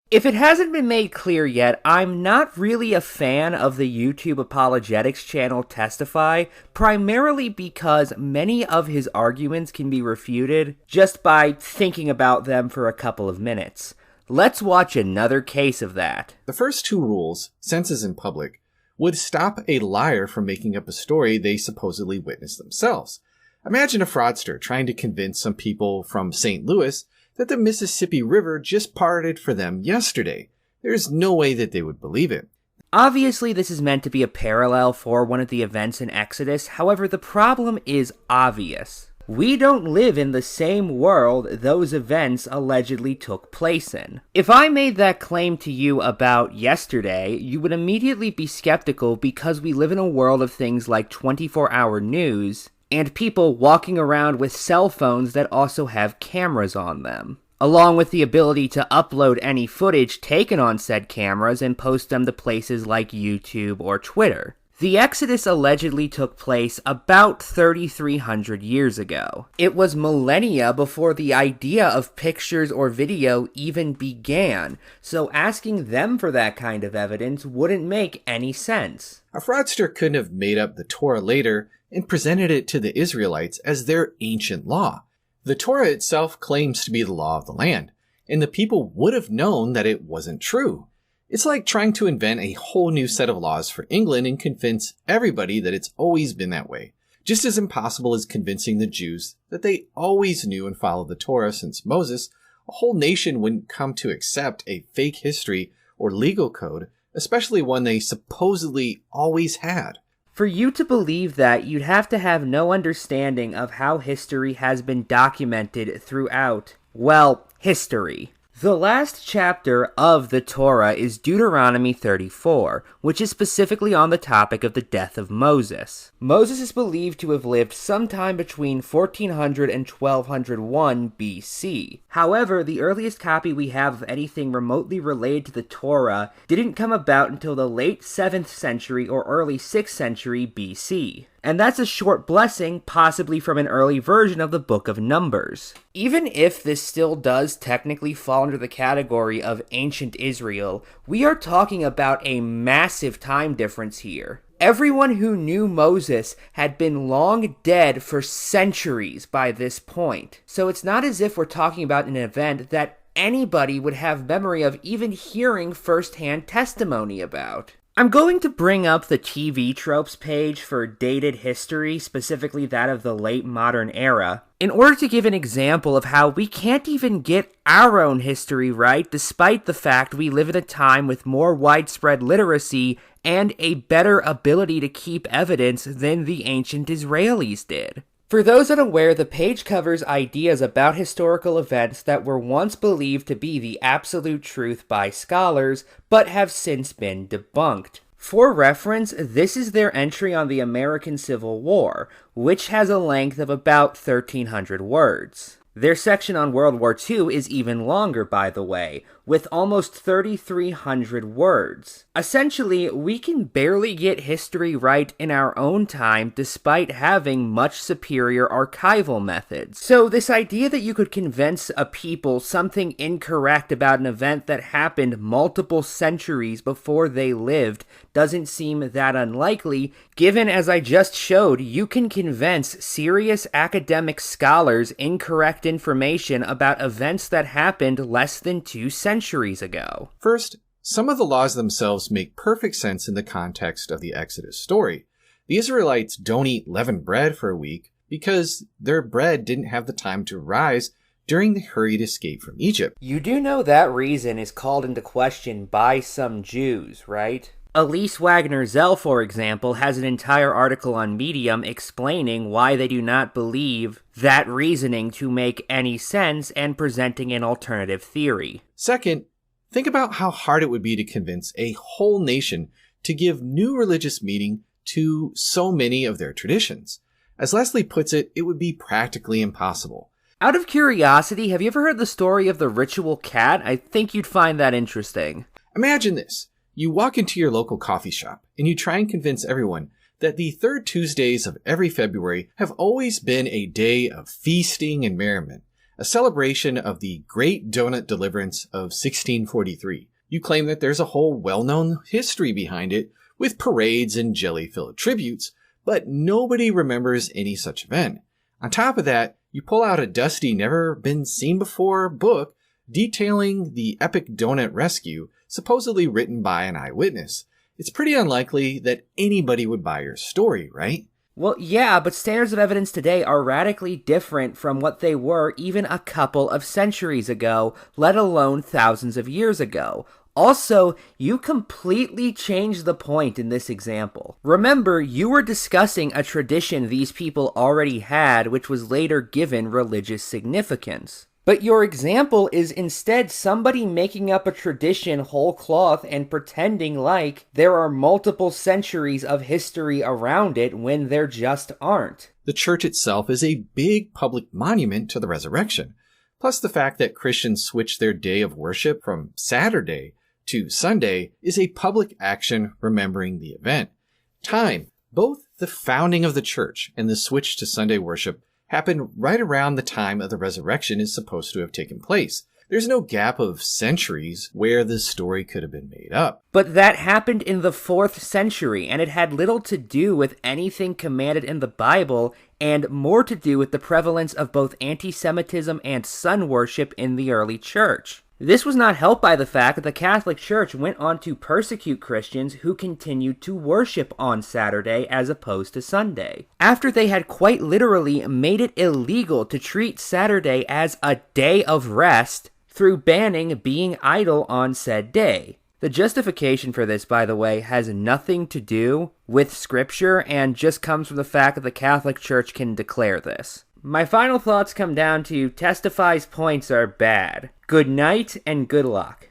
If it hasn't been made clear yet, I'm not really a fan of the YouTube apologetics channel Testify, primarily because many of his arguments can be refuted just by thinking about them for a couple of minutes. Let's watch another case of that. The first two rules, senses in public, would stop a liar from making up a story they supposedly witnessed themselves. Imagine a fraudster trying to convince some people from St. Louis that the Mississippi River just parted for them yesterday. There's no way that they would believe it. Obviously, this is meant to be a parallel for one of the events in Exodus. However, the problem is obvious. We don't live in the same world those events allegedly took place in. If I made that claim to you about yesterday, you would immediately be skeptical because we live in a world of things like 24-hour news and people walking around with cell phones that also have cameras on them, along with the ability to upload any footage taken on said cameras and post them to places like YouTube or Twitter. The Exodus allegedly took place about 3,300 years ago. It was millennia before the idea of pictures or video even began, so asking them for that kind of evidence wouldn't make any sense. A fraudster couldn't have made up the Torah later and presented it to the Israelites as their ancient law. The Torah itself claims to be the law of the land, and the people would have known that it wasn't true. It's like trying to invent a whole new set of laws for England and convince everybody that it's always been that way. Just as impossible as convincing the Jews that they always knew and followed the Torah since Moses, a whole nation wouldn't come to accept a fake history or legal code, especially one they supposedly always had. For you to believe that, you'd have to have no understanding of how history has been documented throughout, well, history. The last chapter of the Torah is Deuteronomy 34, which is specifically on the topic of the death of Moses. Moses is believed to have lived sometime between 1400 and 1201 BC. However, the earliest copy we have of anything remotely related to the Torah didn't come about until the late 7th century or early 6th century BC. And that's a short blessing, possibly from an early version of the Book of Numbers. Even if this still does technically fall under the category of ancient Israel, we are talking about a massive time difference here. Everyone who knew Moses had been long dead for centuries by this point. So it's not as if we're talking about an event that anybody would have memory of even hearing first-hand testimony about. I'm going to bring up the TV tropes page for dated history, specifically that of the late modern era, in order to give an example of how we can't even get our own history right, despite the fact we live in a time with more widespread literacy and a better ability to keep evidence than the ancient Israelis did. For those unaware, the page covers ideas about historical events that were once believed to be the absolute truth by scholars, but have since been debunked. For reference, this is their entry on the American Civil War, which has a length of about 1,300 words. Their section on World War II is even longer, by the way, with almost 3,300 words. Essentially, we can barely get history right in our own time despite having much superior archival methods. So this idea that you could convince a people something incorrect about an event that happened multiple centuries before they lived doesn't seem that unlikely, given, as I just showed, you can convince serious academic scholars incorrect information about events that happened less than 2 centuries ago. First, some of the laws themselves make perfect sense in the context of the Exodus story. The Israelites don't eat leavened bread for a week because their bread didn't have the time to rise during the hurried escape from Egypt. You do know that reason is called into question by some Jews, right? Elise Wagner-Zell, for example, has an entire article on Medium explaining why they do not believe that reasoning to make any sense and presenting an alternative theory. Second, think about how hard it would be to convince a whole nation to give new religious meaning to so many of their traditions. As Leslie puts it, it would be practically impossible. Out of curiosity, have you ever heard the story of the ritual cat? I think you'd find that interesting. Imagine this. You walk into your local coffee shop and you try and convince everyone that the third Tuesdays of every February have always been a day of feasting and merriment. a celebration of the Great Donut Deliverance of 1643. You claim that there's a whole well-known history behind it, with parades and jelly-filled tributes, but nobody remembers any such event. On top of that, you pull out a dusty, never-been-seen-before book detailing the epic donut rescue, supposedly written by an eyewitness. It's pretty unlikely that anybody would buy your story, right? Well, yeah, but standards of evidence today are radically different from what they were even a couple of centuries ago, let alone thousands of years ago. Also, you completely changed the point in this example. Remember, you were discussing a tradition these people already had, which was later given religious significance. But your example is instead somebody making up a tradition whole cloth and pretending like there are multiple centuries of history around it when there just aren't. The church itself is a big public monument to the resurrection. Plus the fact that Christians switch their day of worship from Saturday to Sunday is a public action remembering the event. Time, both the founding of the church and the switch to Sunday worship happened right around the time of the resurrection is supposed to have taken place. There's no gap of centuries where the story could have been made up. But that happened in the 4th century, and it had little to do with anything commanded in the Bible, and more to do with the prevalence of both anti-Semitism and sun worship in the early church. This was not helped by the fact that the Catholic Church went on to persecute Christians who continued to worship on Saturday as opposed to Sunday, after they had quite literally made it illegal to treat Saturday as a day of rest through banning being idle on said day. The justification for this, by the way, has nothing to do with Scripture and just comes from the fact that the Catholic Church can declare this. My final thoughts come down to Testify's points are bad. Good night and good luck.